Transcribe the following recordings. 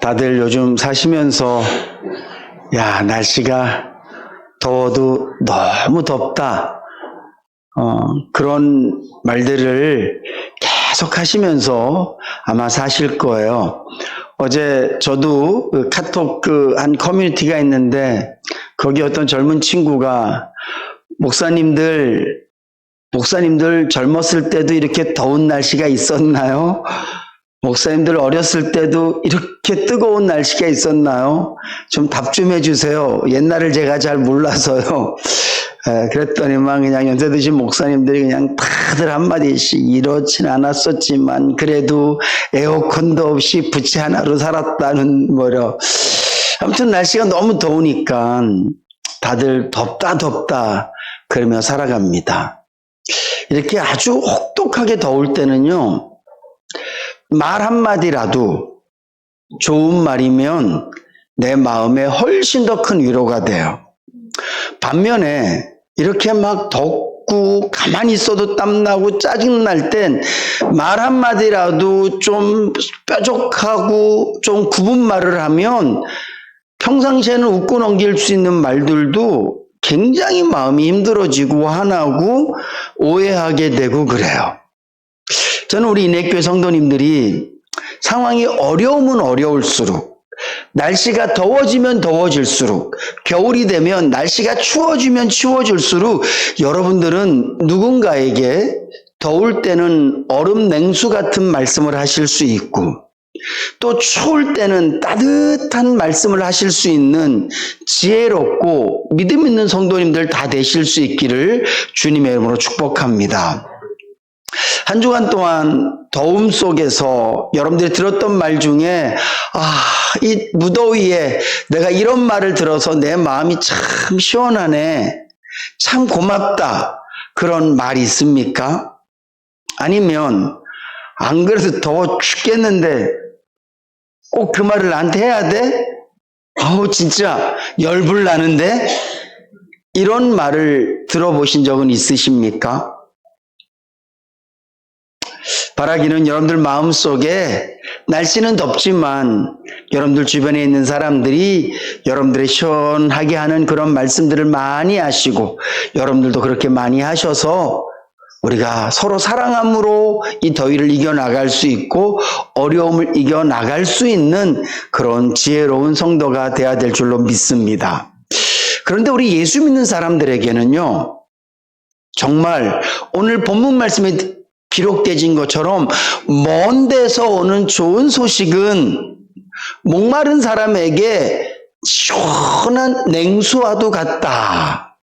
다들 요즘 사시면서 야, 날씨가 더워도 너무 덥다. 그런 말들을 계속 하시면서 아마 사실 거예요. 어제 저도 카톡 한 커뮤니티가 있는데 거기 어떤 젊은 친구가 목사님들 젊었을 때도 이렇게 더운 날씨가 있었나요? 목사님들 어렸을 때도 이렇게 뜨거운 날씨가 있었나요? 좀 답 좀 해주세요. 옛날을 제가 잘 몰라서요. 그랬더니만 그냥 연세 드신 목사님들이 그냥 다들 한마디씩 이렇진 않았었지만 그래도 에어컨도 없이 부채 하나로 살았다는 뭐려. 아무튼 날씨가 너무 더우니까 다들 덥다 그러며 살아갑니다. 이렇게 아주 혹독하게 더울 때는요. 말 한마디라도 좋은 말이면 내 마음에 훨씬 더 큰 위로가 돼요. 반면에 이렇게 막 덥고 가만히 있어도 땀나고 짜증날 땐 말 한마디라도 좀 뾰족하고 좀 굽은 말을 하면 평상시에는 웃고 넘길 수 있는 말들도 굉장히 마음이 힘들어지고 화나고 오해하게 되고 그래요. 저는 우리 인해교회 성도님들이 상황이 어려우면 어려울수록 날씨가 더워지면 더워질수록 겨울이 되면 날씨가 추워지면 추워질수록 여러분들은 누군가에게 더울 때는 얼음 냉수 같은 말씀을 하실 수 있고 또 추울 때는 따뜻한 말씀을 하실 수 있는 지혜롭고 믿음 있는 성도님들 다 되실 수 있기를 주님의 이름으로 축복합니다. 한 주간 동안 더움 속에서 여러분들이 들었던 말 중에 이 무더위에 내가 이런 말을 들어서 내 마음이 참 시원하네, 참 고맙다 그런 말이 있습니까? 아니면 안 그래도 더워 죽겠는데 꼭 그 말을 나한테 해야 돼? 진짜 열불 나는데? 이런 말을 들어보신 적은 있으십니까? 바라기는 여러분들 마음속에 날씨는 덥지만 여러분들 주변에 있는 사람들이 여러분들의 시원하게 하는 그런 말씀들을 많이 하시고 여러분들도 그렇게 많이 하셔서 우리가 서로 사랑함으로 이 더위를 이겨나갈 수 있고 어려움을 이겨나갈 수 있는 그런 지혜로운 성도가 되어야 될 줄로 믿습니다. 그런데 우리 예수 믿는 사람들에게는요, 정말 오늘 본문 말씀에 기록되진 것처럼 먼 데서 오는 좋은 소식은 목마른 사람에게 시원한 냉수와도 같다.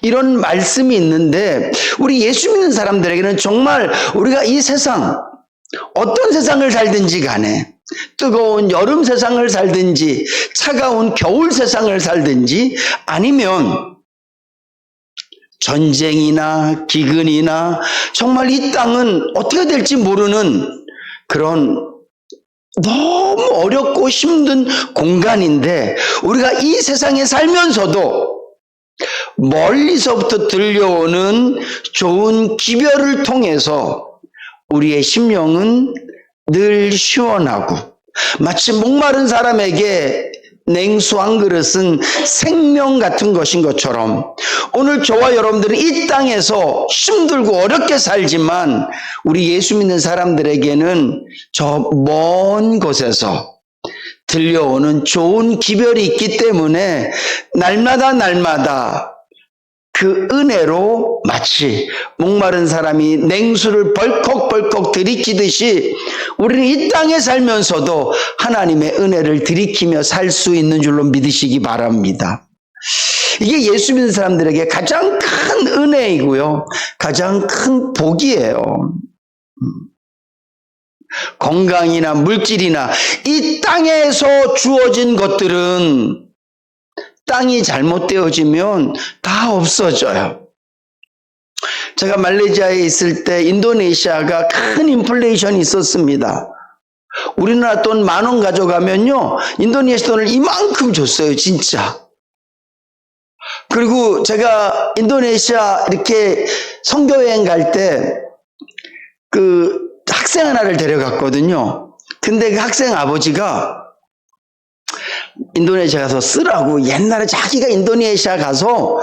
이런 말씀이 있는데 우리 예수 믿는 사람들에게는 정말 우리가 이 세상 어떤 세상을 살든지 간에 뜨거운 여름 세상을 살든지 차가운 겨울 세상을 살든지 아니면 전쟁이나 기근이나 정말 이 땅은 어떻게 될지 모르는 그런 너무 어렵고 힘든 공간인데 우리가 이 세상에 살면서도 멀리서부터 들려오는 좋은 기별을 통해서 우리의 심령은 늘 시원하고 마치 목마른 사람에게 냉수 한 그릇은 생명 같은 것인 것처럼 오늘 저와 여러분들은 이 땅에서 힘들고 어렵게 살지만 우리 예수 믿는 사람들에게는 저 먼 곳에서 들려오는 좋은 기별이 있기 때문에 날마다 그 은혜로 마치 목마른 사람이 냉수를 벌컥벌컥 들이키듯이 우리는 이 땅에 살면서도 하나님의 은혜를 들이키며 살 수 있는 줄로 믿으시기 바랍니다. 이게 예수 믿는 사람들에게 가장 큰 은혜이고요. 가장 큰 복이에요. 건강이나 물질이나 이 땅에서 주어진 것들은 땅이 잘못되어지면 다 없어져요. 제가 말레이시아에 있을 때 인도네시아가 큰 인플레이션이 있었습니다. 우리나라 돈 10,000원 가져가면요, 인도네시아 돈을 이만큼 줬어요, 진짜. 그리고 제가 인도네시아 이렇게 선교여행 갈 때 그 학생 하나를 데려갔거든요. 근데 그 학생 아버지가 인도네시아 가서 쓰라고 옛날에 자기가 인도네시아 가서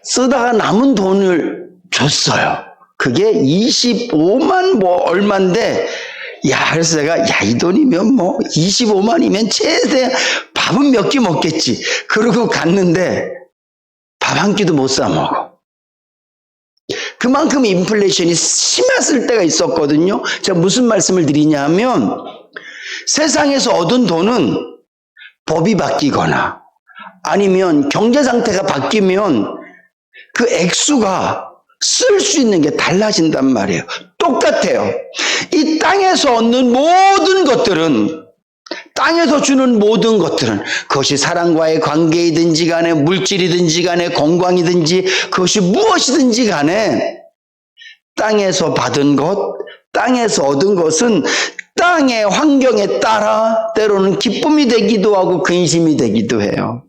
쓰다가 남은 돈을 줬어요. 그게 25만 뭐 얼마인데, 야, 그래서 제가, 야, 이 돈이면 뭐 25만이면 최대 밥은 몇 끼 먹겠지. 그러고 갔는데 밥 한 끼도 못 사 먹어. 그만큼 인플레이션이 심했을 때가 있었거든요. 제가 무슨 말씀을 드리냐면, 세상에서 얻은 돈은 법이 바뀌거나 아니면 경제 상태가 바뀌면 그 액수가 쓸 수 있는 게 달라진단 말이에요. 똑같아요. 이 땅에서 얻는 모든 것들은, 땅에서 주는 모든 것들은, 그것이 사람과의 관계이든지 간에, 물질이든지 간에, 건강이든지, 그것이 무엇이든지 간에, 땅에서 받은 것, 땅에서 얻은 것은 땅의 환경에 따라 때로는 기쁨이 되기도 하고 근심이 되기도 해요.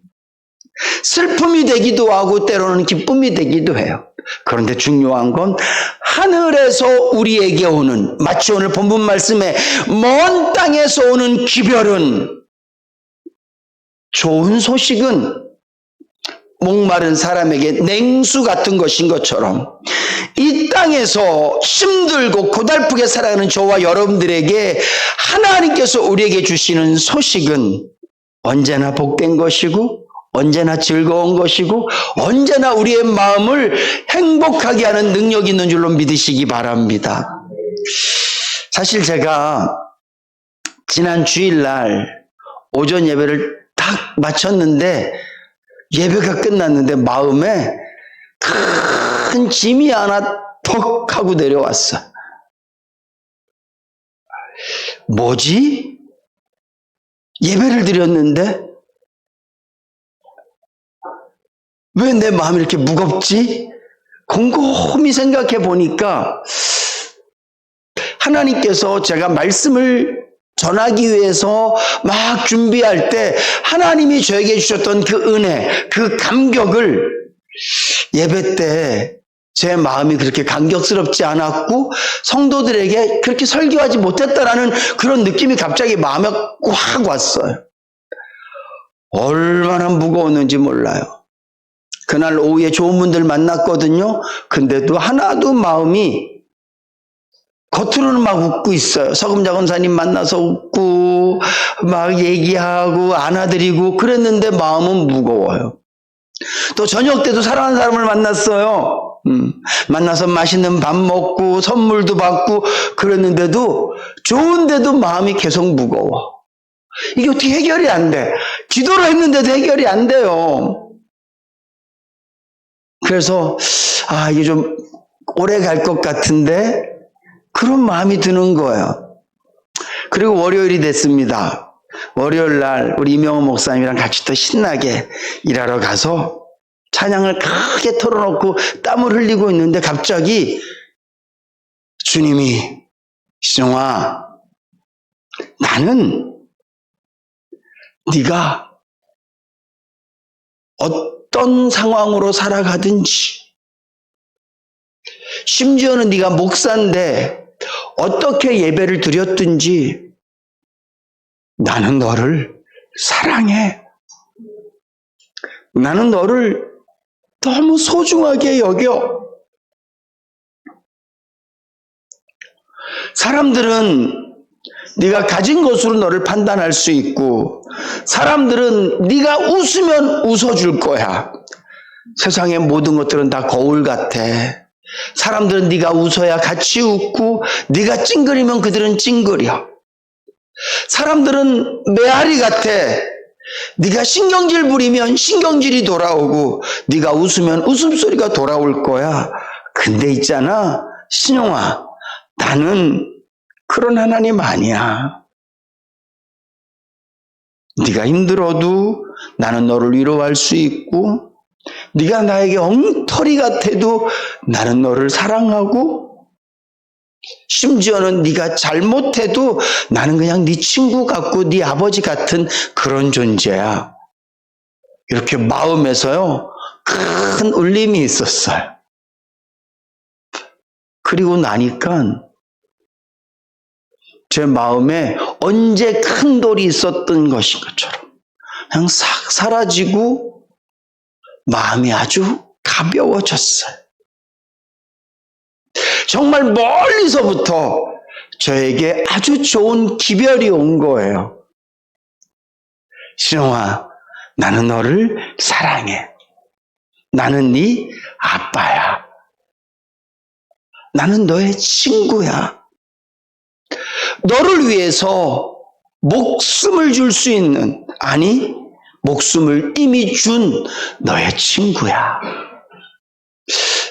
슬픔이 되기도 하고 때로는 기쁨이 되기도 해요. 그런데 중요한 건 하늘에서 우리에게 오는, 마치 오늘 본문 말씀에 먼 땅에서 오는 기별은, 좋은 소식은 목마른 사람에게 냉수 같은 것인 것처럼 이 땅에서 힘들고 고달프게 살아가는 저와 여러분들에게 하나님께서 우리에게 주시는 소식은 언제나 복된 것이고 언제나 즐거운 것이고 언제나 우리의 마음을 행복하게 하는 능력이 있는 줄로 믿으시기 바랍니다. 사실 제가 지난 주일날 오전 예배를 딱 마쳤는데 예배가 끝났는데 마음에 큰 짐이 하나 턱 하고 내려왔어. 뭐지? 예배를 드렸는데 왜 내 마음이 이렇게 무겁지? 곰곰이 생각해 보니까 하나님께서 제가 말씀을 전하기 위해서 막 준비할 때 하나님이 저에게 주셨던 그 은혜, 그 감격을 예배 때 제 마음이 그렇게 감격스럽지 않았고 성도들에게 그렇게 설교하지 못했다라는 그런 느낌이 갑자기 마음에 확 왔어요. 얼마나 무거웠는지 몰라요. 그날 오후에 좋은 분들 만났거든요. 근데도 하나도 마음이, 겉으로는 막 웃고 있어요. 서금자 권사님 만나서 웃고 막 얘기하고 안아드리고 그랬는데 마음은 무거워요. 또 저녁 때도 사랑하는 사람을 만났어요. 만나서 맛있는 밥 먹고 선물도 받고 그랬는데도, 좋은데도 마음이 계속 무거워. 이게 어떻게 해결이 안 돼? 기도를 했는데도 해결이 안 돼요. 그래서 이게 좀 오래 갈 것 같은데 그런 마음이 드는 거예요. 그리고 월요일이 됐습니다. 월요일 날 우리 이명호 목사님이랑 같이 또 신나게 일하러 가서 찬양을 크게 털어놓고 땀을 흘리고 있는데 갑자기 주님이, 시정아, 나는 네가 어떤 상황으로 살아가든지, 심지어는 네가 목사인데 어떻게 예배를 드렸든지 나는 너를 사랑해. 나는 너를 너무 소중하게 여겨. 사람들은 네가 가진 것으로 너를 판단할 수 있고, 사람들은 네가 웃으면 웃어줄 거야. 세상의 모든 것들은 다 거울 같아. 사람들은 네가 웃어야 같이 웃고, 네가 찡그리면 그들은 찡그려. 사람들은 메아리 같아. 네가 신경질 부리면 신경질이 돌아오고, 네가 웃으면 웃음소리가 돌아올 거야. 근데 있잖아, 신용아, 나는 그런 하나님 아니야. 네가 힘들어도 나는 너를 위로할 수 있고, 네가 나에게 엉터리 같아도 나는 너를 사랑하고, 심지어는 네가 잘못해도 나는 그냥 네 친구 같고 네 아버지 같은 그런 존재야. 이렇게 마음에서요, 큰 울림이 있었어요. 그리고 나니까 제 마음에 언제 큰 돌이 있었던 것인 것처럼 그냥 싹 사라지고 마음이 아주 가벼워졌어요. 정말 멀리서부터 저에게 아주 좋은 기별이 온 거예요. 신홍아, 나는 너를 사랑해. 나는 네 아빠야. 나는 너의 친구야. 너를 위해서 목숨을 줄 수 있는, 아니, 목숨을 이미 준 너의 친구야.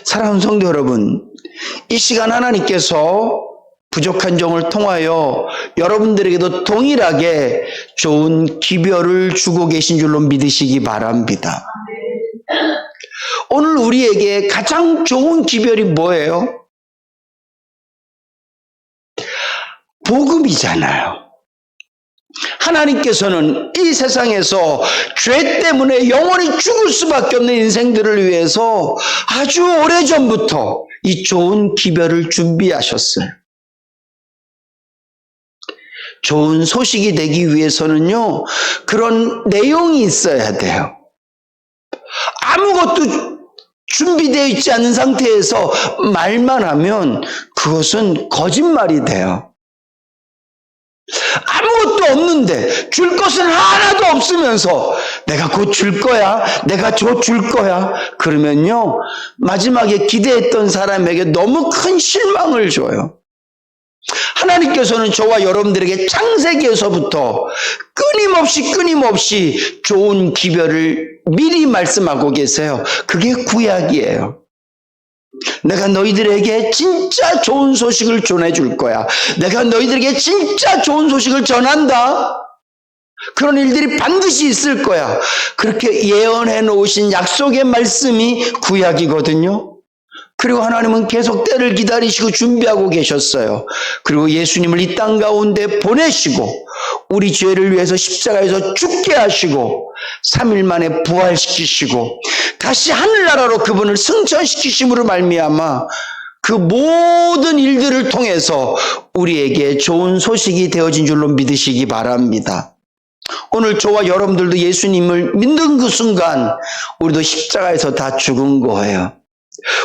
사랑하는 성도 여러분, 이 시간 하나님께서 부족한 종을 통하여 여러분들에게도 동일하게 좋은 기별을 주고 계신 줄로 믿으시기 바랍니다. 오늘 우리에게 가장 좋은 기별이 뭐예요? 복음이잖아요. 하나님께서는 이 세상에서 죄 때문에 영원히 죽을 수밖에 없는 인생들을 위해서 아주 오래전부터 이 좋은 기별을 준비하셨어요. 좋은 소식이 되기 위해서는요, 그런 내용이 있어야 돼요. 아무것도 준비되어 있지 않은 상태에서 말만 하면 그것은 거짓말이 돼요. 아무것도 없는데 줄 것은 하나도 없으면서 내가 곧 줄 거야, 내가 줄 거야, 그러면요 마지막에 기대했던 사람에게 너무 큰 실망을 줘요. 하나님께서는 저와 여러분들에게 창세기에서부터 끊임없이 좋은 기별을 미리 말씀하고 계세요. 그게 구약이에요. 내가 너희들에게 진짜 좋은 소식을 전해줄 거야. 내가 너희들에게 진짜 좋은 소식을 전한다. 그런 일들이 반드시 있을 거야. 그렇게 예언해 놓으신 약속의 말씀이 구약이거든요. 그리고 하나님은 계속 때를 기다리시고 준비하고 계셨어요. 그리고 예수님을 이 땅 가운데 보내시고 우리 죄를 위해서 십자가에서 죽게 하시고 3일 만에 부활시키시고 다시 하늘나라로 그분을 승천시키심으로 말미암아 그 모든 일들을 통해서 우리에게 좋은 소식이 되어진 줄로 믿으시기 바랍니다. 오늘 저와 여러분들도 예수님을 믿는 그 순간 우리도 십자가에서 다 죽은 거예요.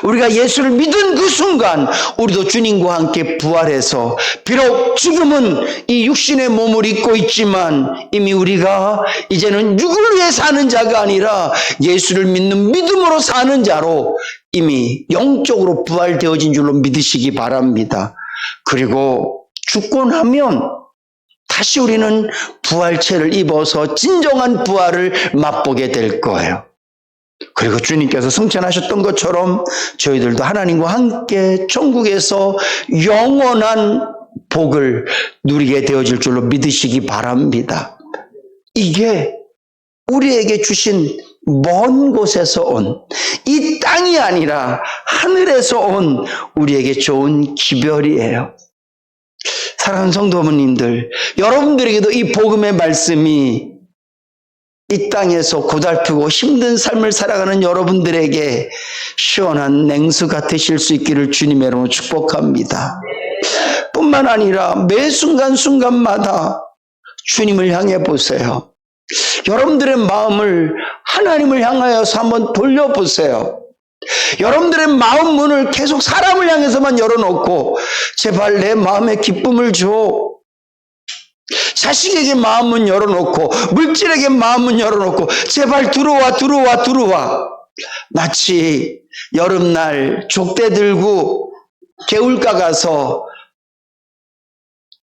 우리가 예수를 믿은 그 순간 우리도 주님과 함께 부활해서 비록 지금은 이 육신의 몸을 입고 있지만 이미 우리가 이제는 육을 위해 사는 자가 아니라 예수를 믿는 믿음으로 사는 자로 이미 영적으로 부활되어진 줄로 믿으시기 바랍니다. 그리고 죽고 나면 다시 우리는 부활체를 입어서 진정한 부활을 맛보게 될 거예요. 그리고 주님께서 승천하셨던 것처럼 저희들도 하나님과 함께 천국에서 영원한 복을 누리게 되어질 줄로 믿으시기 바랍니다. 이게 우리에게 주신 먼 곳에서 온 이 땅이 아니라 하늘에서 온 우리에게 좋은 기별이에요. 사랑하는 성도님들, 여러분들에게도 이 복음의 말씀이 이 땅에서 고달프고 힘든 삶을 살아가는 여러분들에게 시원한 냉수 같으실 수 있기를 주님의 이름으로 축복합니다. 뿐만 아니라 매 순간순간마다 주님을 향해 보세요. 여러분들의 마음을 하나님을 향하여서 한번 돌려보세요. 여러분들의 마음 문을 계속 사람을 향해서만 열어놓고 제발 내 마음에 기쁨을 줘. 자식에게 마음은 열어놓고 물질에게 마음은 열어놓고 제발 들어와. 마치 여름날 족대 들고 개울가 가서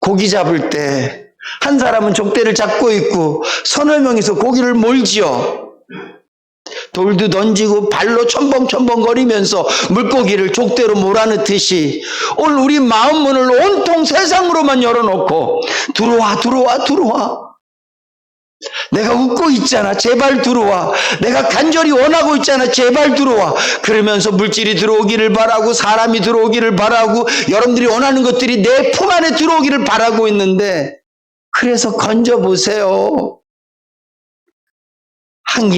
고기 잡을 때 한 사람은 족대를 잡고 있고 서너 명이서 고기를 몰지어 돌도 던지고 발로 첨벙첨벙거리면서 물고기를 족대로 몰아넣듯이 오늘 우리 마음 문을 온통 세상으로만 열어놓고 들어와. 내가 웃고 있잖아. 제발 들어와. 내가 간절히 원하고 있잖아. 제발 들어와. 그러면서 물질이 들어오기를 바라고 사람이 들어오기를 바라고 여러분들이 원하는 것들이 내 품 안에 들어오기를 바라고 있는데 그래서 건져보세요. 한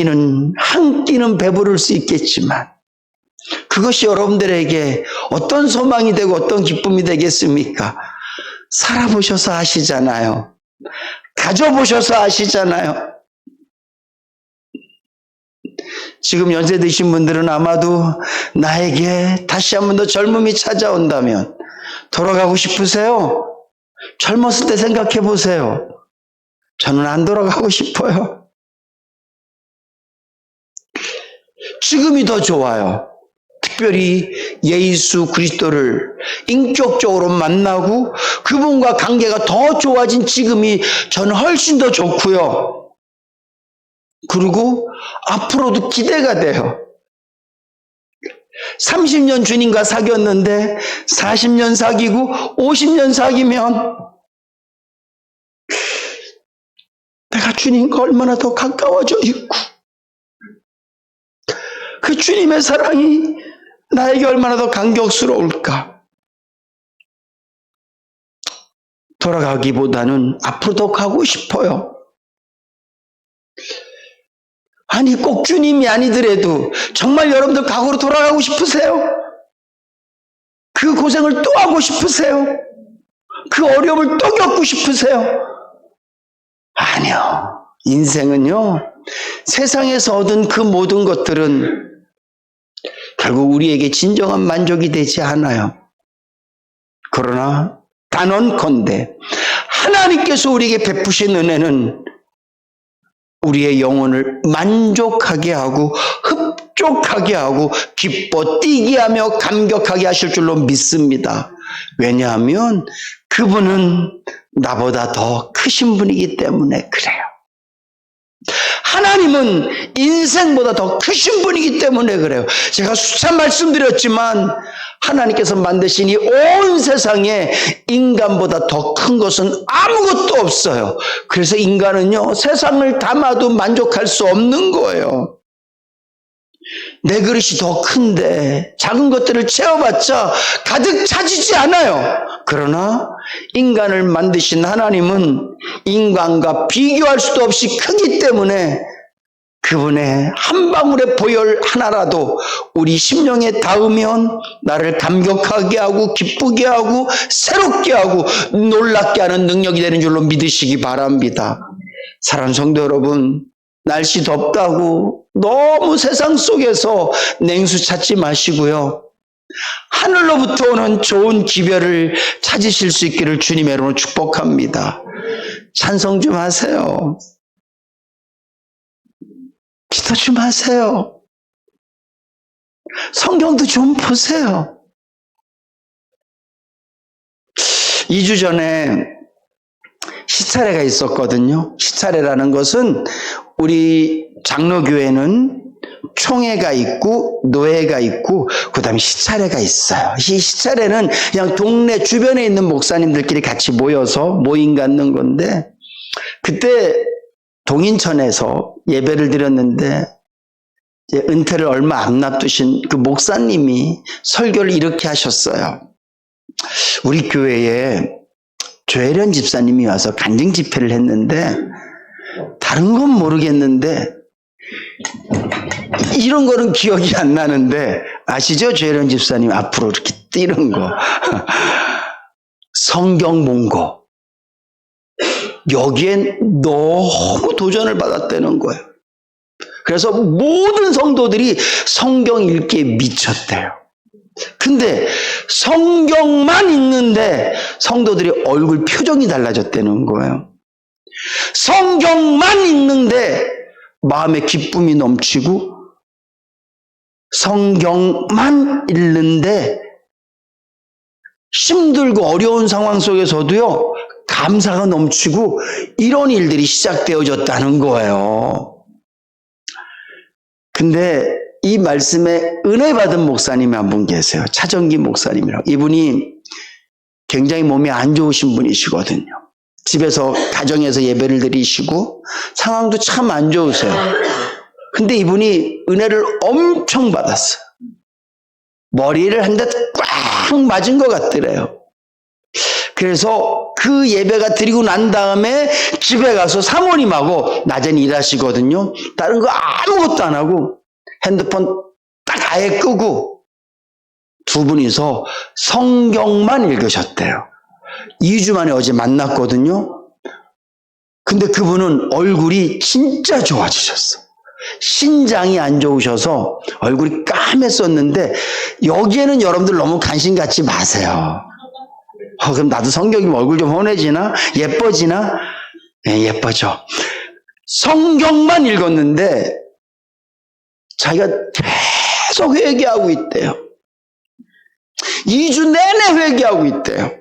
끼는 배부를 수 있겠지만 그것이 여러분들에게 어떤 소망이 되고 어떤 기쁨이 되겠습니까? 살아보셔서 아시잖아요. 가져보셔서 아시잖아요. 지금 연세 드신 분들은 아마도 나에게 다시 한 번 더 젊음이 찾아온다면 돌아가고 싶으세요? 젊었을 때 생각해 보세요. 저는 안 돌아가고 싶어요. 지금이 더 좋아요. 특별히 예수 그리스도를 인격적으로 만나고 그분과 관계가 더 좋아진 지금이 저는 훨씬 더 좋고요. 그리고 앞으로도 기대가 돼요. 30년 주님과 사귀었는데 40년 사귀고 50년 사귀면 내가 주님과 얼마나 더 가까워져 있고 그 주님의 사랑이 나에게 얼마나 더 감격스러울까. 돌아가기보다는 앞으로 더 가고 싶어요. 아니 꼭 주님이 아니더라도 정말 여러분들 과거로 돌아가고 싶으세요? 그 고생을 또 하고 싶으세요? 그 어려움을 또 겪고 싶으세요? 아니요. 인생은요, 세상에서 얻은 그 모든 것들은 결국 우리에게 진정한 만족이 되지 않아요. 그러나 단언컨대 하나님께서 우리에게 베푸신 은혜는 우리의 영혼을 만족하게 하고 흡족하게 하고 기뻐 뛰게 하며 감격하게 하실 줄로 믿습니다. 왜냐하면 그분은 나보다 더 크신 분이기 때문에 그래요. 하나님은 인생보다 더 크신 분이기 때문에 그래요. 제가 수차 말씀드렸지만 하나님께서 만드신 이 온 세상에 인간보다 더 큰 것은 아무것도 없어요. 그래서 인간은요, 세상을 담아도 만족할 수 없는 거예요. 내 그릇이 더 큰데 작은 것들을 채워봤자 가득 차지지 않아요. 그러나 인간을 만드신 하나님은 인간과 비교할 수도 없이 크기 때문에 그분의 한 방울의 보혈 하나라도 우리 심령에 닿으면 나를 감격하게 하고 기쁘게 하고 새롭게 하고 놀랍게 하는 능력이 되는 줄로 믿으시기 바랍니다. 사랑하는 성도 여러분, 날씨 덥다고 너무 세상 속에서 냉수 찾지 마시고요. 하늘로부터 오는 좋은 기별을 찾으실 수 있기를 주님의 이름으로 축복합니다. 찬송 좀 하세요. 기도 좀 하세요. 성경도 좀 보세요. 2주 전에 시차례가 있었거든요. 시차례라는 것은 우리 장로교회는 총회가 있고 노회가 있고 그 다음에 시차례가 있어요. 이 시차례는 그냥 동네 주변에 있는 목사님들끼리 같이 모여서 모임 갖는 건데, 그때 동인천에서 예배를 드렸는데 이제 은퇴를 얼마 안 놔두신 그 목사님이 설교를 이렇게 하셨어요. 우리 교회에 조혜련 집사님이 와서 간증 집회를 했는데 다른 건 모르겠는데 이런 거는 기억이 안 나는데 아시죠? 조혜련 집사님 앞으로 이렇게 뛰는 거. 성경 본거. 여기엔 너무 도전을 받았다는 거예요. 그래서 모든 성도들이 성경 읽기에 미쳤대요. 근데 성경만 읽는데 성도들이 얼굴 표정이 달라졌다는 거예요. 성경만 읽는데 마음에 기쁨이 넘치고, 성경만 읽는데 힘들고 어려운 상황 속에서도요, 감사가 넘치고 이런 일들이 시작되어졌다는 거예요. 근데 이 말씀에 은혜 받은 목사님이 한 분 계세요. 차정기 목사님이라고. 이분이 굉장히 몸이 안 좋으신 분이시거든요. 집에서 가정에서 예배를 드리시고 상황도 참 안 좋으세요. 근데 이분이 은혜를 엄청 받았어요. 머리를 한 대 꽉 맞은 것 같더래요. 그래서 그 예배가 드리고 난 다음에 집에 가서 사모님하고 낮에는 일하시거든요. 다른 거 아무것도 안 하고 핸드폰 딱 아예 끄고 두 분이서 성경만 읽으셨대요. 2주 만에 어제 만났거든요. 근데 그분은 얼굴이 진짜 좋아지셨어. 신장이 안 좋으셔서 얼굴이 까맸었는데 여기에는 여러분들 너무 관심 갖지 마세요. 그럼 나도 성경이면 얼굴 좀 환해지나? 예뻐지나? 네, 예뻐져. 성경만 읽었는데 자기가 계속 회개하고 있대요. 2주 내내 회개하고 있대요.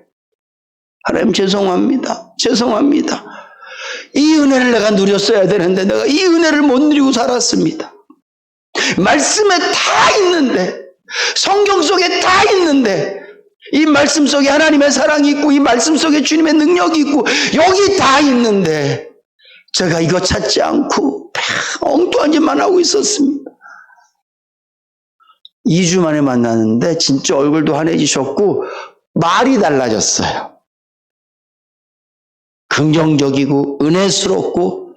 하나님 죄송합니다. 죄송합니다. 이 은혜를 내가 누렸어야 되는데 내가 이 은혜를 못 누리고 살았습니다. 말씀에 다 있는데, 성경 속에 다 있는데, 이 말씀 속에 하나님의 사랑이 있고 이 말씀 속에 주님의 능력이 있고 여기 다 있는데 제가 이거 찾지 않고 다 엉뚱한 짓만 하고 있었습니다. 2주 만에 만났는데 진짜 얼굴도 환해지셨고 말이 달라졌어요. 긍정적이고 은혜스럽고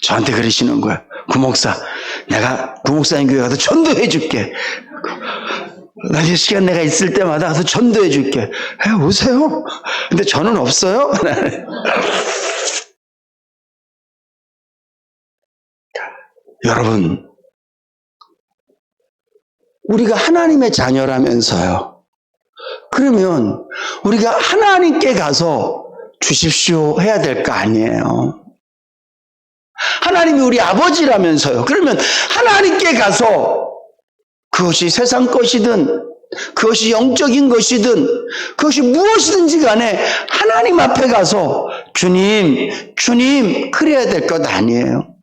저한테 그러시는 거예요. 구목사, 내가 구목사님 교회 가서 전도해 줄게. 나중에 시간 내가 있을 때마다 가서 전도해 줄게. 오세요. 근데 저는 없어요. 여러분, 우리가 하나님의 자녀라면서요. 그러면 우리가 하나님께 가서 주십시오 해야 될 거 아니에요. 하나님이 우리 아버지라면서요. 그러면 하나님께 가서 그것이 세상 것이든 그것이 영적인 것이든 그것이 무엇이든지 간에 하나님 앞에 가서 주님, 주님 그래야 될 것 아니에요.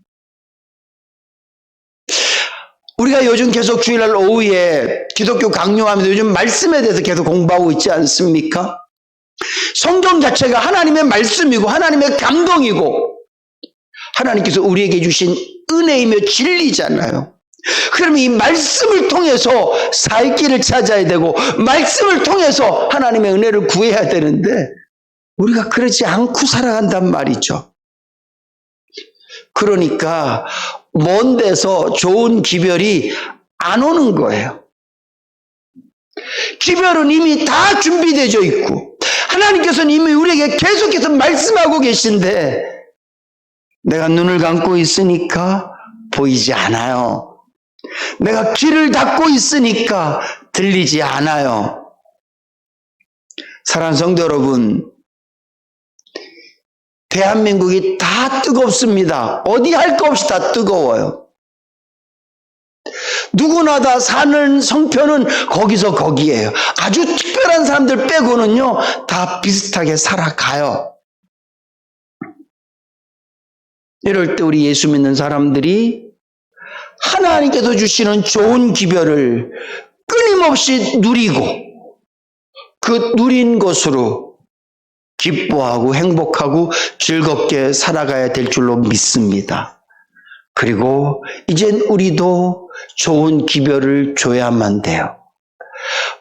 우리가 요즘 계속 주일날 오후에 기독교 강요하면서 요즘 말씀에 대해서 계속 공부하고 있지 않습니까? 성경 자체가 하나님의 말씀이고 하나님의 감동이고 하나님께서 우리에게 주신 은혜이며 진리잖아요. 그러면 이 말씀을 통해서 살 길을 찾아야 되고 말씀을 통해서 하나님의 은혜를 구해야 되는데 우리가 그러지 않고 살아간단 말이죠. 그러니까 먼 데서 좋은 기별이 안 오는 거예요. 기별은 이미 다 준비되어 있고 하나님께서는 이미 우리에게 계속해서 말씀하고 계신데 내가 눈을 감고 있으니까 보이지 않아요. 내가 귀를 닫고 있으니까 들리지 않아요. 사랑하는 성도 여러분, 대한민국이 다 뜨겁습니다. 어디 할 거 없이 다 뜨거워요. 누구나 다 사는 성편은 거기서 거기에요. 아주 특별한 사람들 빼고는요, 다 비슷하게 살아가요. 이럴 때 우리 예수 믿는 사람들이 하나님께서 주시는 좋은 기별을 끊임없이 누리고 그 누린 것으로 기뻐하고 행복하고 즐겁게 살아가야 될 줄로 믿습니다. 그리고 이젠 우리도 좋은 기별을 줘야만 돼요.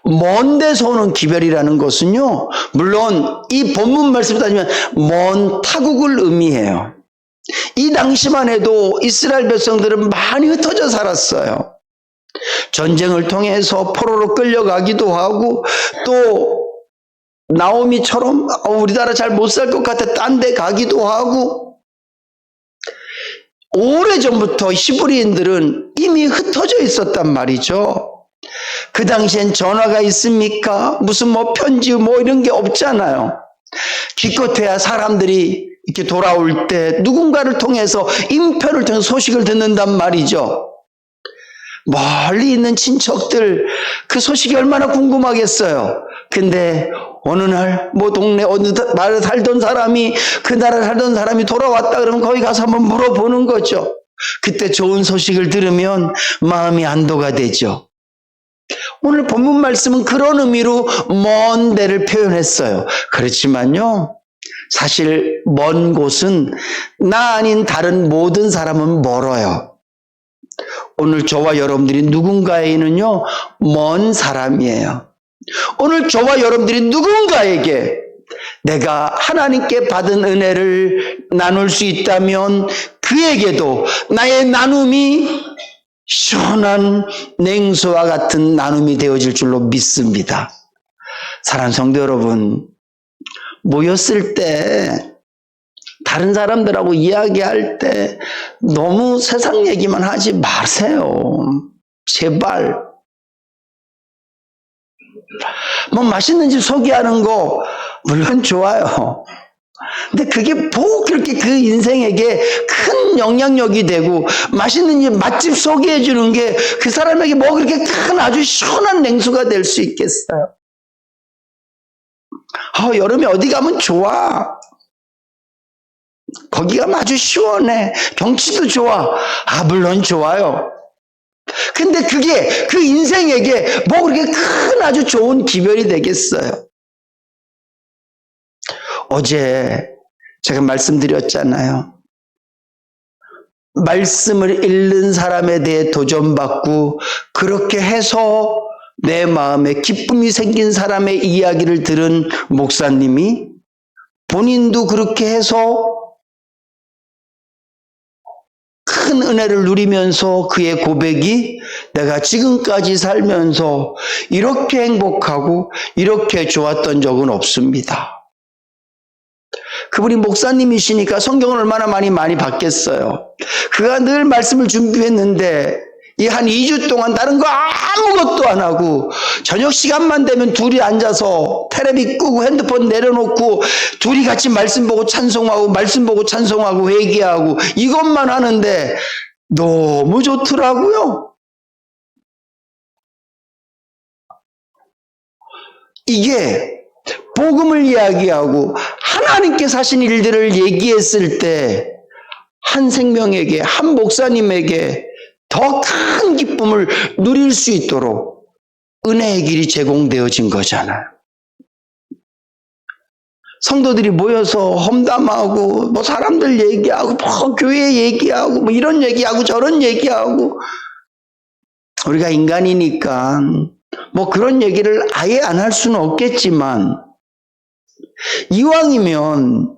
먼 데서 오는 기별이라는 것은요, 물론 이 본문 말씀을 따지면 먼 타국을 의미해요. 이 당시만 해도 이스라엘 백성들은 많이 흩어져 살았어요. 전쟁을 통해서 포로로 끌려가기도 하고 또 나오미처럼 우리나라 잘 못 살 것 같아 딴 데 가기도 하고 오래전부터 히브리인들은 이미 흩어져 있었단 말이죠. 그 당시엔 전화가 있습니까? 무슨 편지 이런 게 없잖아요. 기껏해야 사람들이 이렇게 돌아올 때 누군가를 통해서 인편을 통해서 소식을 듣는단 말이죠. 멀리 있는 친척들 그 소식이 얼마나 궁금하겠어요. 근데 어느 날 동네 어느 마을에 살던 사람이 그 나라에 살던 사람이 돌아왔다 그러면 거기 가서 한번 물어보는 거죠. 그때 좋은 소식을 들으면 마음이 안도가 되죠. 오늘 본문 말씀은 그런 의미로 먼 데를 표현했어요. 그렇지만요, 사실 먼 곳은 나 아닌 다른 모든 사람은 멀어요. 오늘 저와 여러분들이 누군가에는요, 먼 사람이에요. 오늘 저와 여러분들이 누군가에게 내가 하나님께 받은 은혜를 나눌 수 있다면 그에게도 나의 나눔이 시원한 냉수와 같은 나눔이 되어질 줄로 믿습니다. 사랑하는 성도 여러분, 모였을 때 다른 사람들하고 이야기할 때 너무 세상 얘기만 하지 마세요. 제발. 뭐 맛있는 집 소개하는 거 물론 좋아요. 근데 그게 꼭 그렇게 그 인생에게 큰 영향력이 되고 맛있는 집 맛집 소개해 주는 게 그 사람에게 뭐 그렇게 큰 아주 시원한 냉수가 될 수 있겠어요? 여름에 어디 가면 좋아. 거기 가면 아주 시원해. 경치도 좋아. 물론 좋아요. 근데 그게 그 인생에게 뭐 그렇게 큰 아주 좋은 기별이 되겠어요? 어제 제가 말씀드렸잖아요. 말씀을 읽는 사람에 대해 도전받고 그렇게 해서 내 마음에 기쁨이 생긴 사람의 이야기를 들은 목사님이 본인도 그렇게 해서 큰 은혜를 누리면서 그의 고백이 내가 지금까지 살면서 이렇게 행복하고 이렇게 좋았던 적은 없습니다. 그분이 목사님이시니까 성경을 얼마나 많이 봤겠어요. 그가 늘 말씀을 준비했는데 이 한 2주 동안 다른 거 아무것도 안 하고 저녁 시간만 되면 둘이 앉아서 테레비 끄고 핸드폰 내려놓고 둘이 같이 말씀 보고 찬송하고 말씀 보고 찬송하고 회개하고 이것만 하는데 너무 좋더라고요. 이게 복음을 이야기하고 하나님께서 하신 일들을 얘기했을 때 한 생명에게, 한 목사님에게 더 큰 기쁨을 누릴 수 있도록 은혜의 길이 제공되어진 거잖아요. 성도들이 모여서 험담하고 뭐 사람들 얘기하고 뭐 교회 얘기하고 뭐 이런 얘기하고 저런 얘기하고 우리가 인간이니까 뭐 그런 얘기를 아예 안 할 수는 없겠지만 이왕이면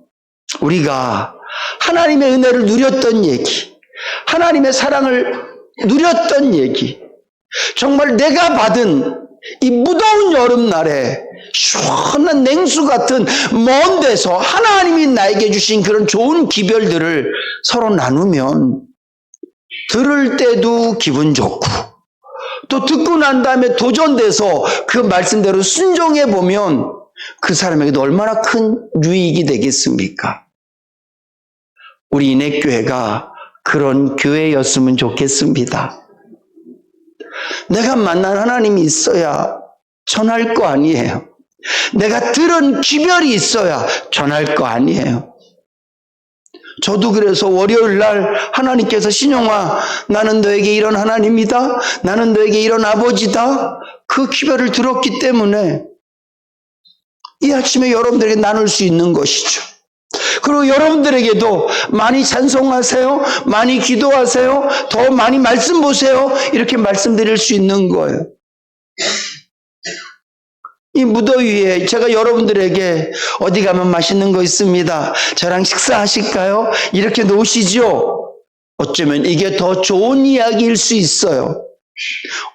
우리가 하나님의 은혜를 누렸던 얘기, 하나님의 사랑을 누렸던 얘기, 정말 내가 받은 이 무더운 여름날에 시원한 냉수 같은 먼 데서 하나님이 나에게 주신 그런 좋은 기별들을 서로 나누면 들을 때도 기분 좋고 또 듣고 난 다음에 도전돼서 그 말씀대로 순종해 보면 그 사람에게도 얼마나 큰 유익이 되겠습니까? 우리 인해교회가 그런 교회였으면 좋겠습니다. 내가 만난 하나님이 있어야 전할 거 아니에요. 내가 들은 기별이 있어야 전할 거 아니에요. 저도 그래서 월요일 날 하나님께서 신용아 나는 너에게 이런 하나님이다. 나는 너에게 이런 아버지다. 그 기별을 들었기 때문에 이 아침에 여러분들에게 나눌 수 있는 것이죠. 그리고 여러분들에게도 많이 찬송하세요. 많이 기도하세요. 더 많이 말씀 보세요. 이렇게 말씀드릴 수 있는 거예요. 이 무더위에 제가 여러분들에게 어디 가면 맛있는 거 있습니다. 저랑 식사하실까요? 이렇게 놓으시죠. 어쩌면 이게 더 좋은 이야기일 수 있어요.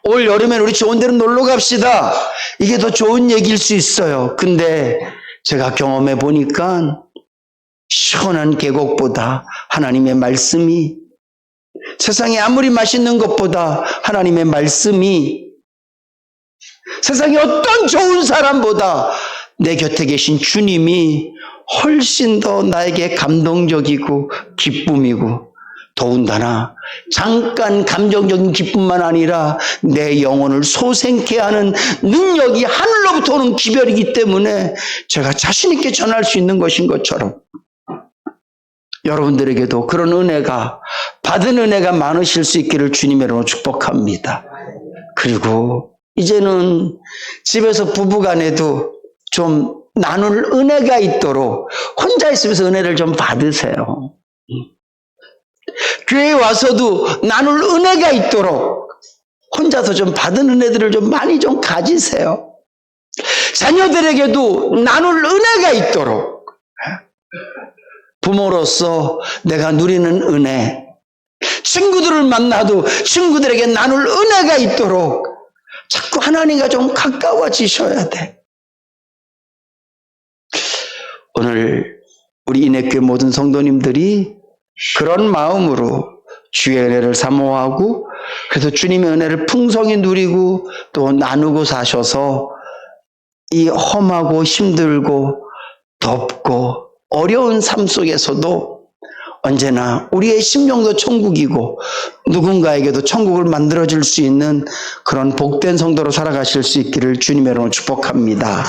올 여름엔 우리 좋은 데로 놀러 갑시다. 이게 더 좋은 얘기일 수 있어요. 근데 제가 경험해 보니까 시원한 계곡보다 하나님의 말씀이, 세상에 아무리 맛있는 것보다 하나님의 말씀이, 세상에 어떤 좋은 사람보다 내 곁에 계신 주님이 훨씬 더 나에게 감동적이고 기쁨이고, 더군다나 잠깐 감정적인 기쁨만 아니라 내 영혼을 소생케 하는 능력이 하늘로부터 오는 기별이기 때문에 제가 자신 있게 전할 수 있는 것인 것처럼 여러분들에게도 그런 은혜가, 받은 은혜가 많으실 수 있기를 주님으로 축복합니다. 그리고 이제는 집에서 부부간에도 좀 나눌 은혜가 있도록 혼자 있으면서 은혜를 좀 받으세요. 교회에 와서도 나눌 은혜가 있도록 혼자서 좀 받은 은혜들을 좀 많이 좀 가지세요. 자녀들에게도 나눌 은혜가 있도록 부모로서 내가 누리는 은혜, 친구들을 만나도 친구들에게 나눌 은혜가 있도록 자꾸 하나님과 좀 가까워지셔야 돼. 오늘 우리 인해교회 모든 성도님들이 그런 마음으로 주의 은혜를 사모하고 그래서 주님의 은혜를 풍성히 누리고 또 나누고 사셔서 이 험하고 힘들고 덥고 어려운 삶 속에서도 언제나 우리의 심령도 천국이고 누군가에게도 천국을 만들어줄 수 있는 그런 복된 성도로 살아가실 수 있기를 주님의 이름으로 축복합니다.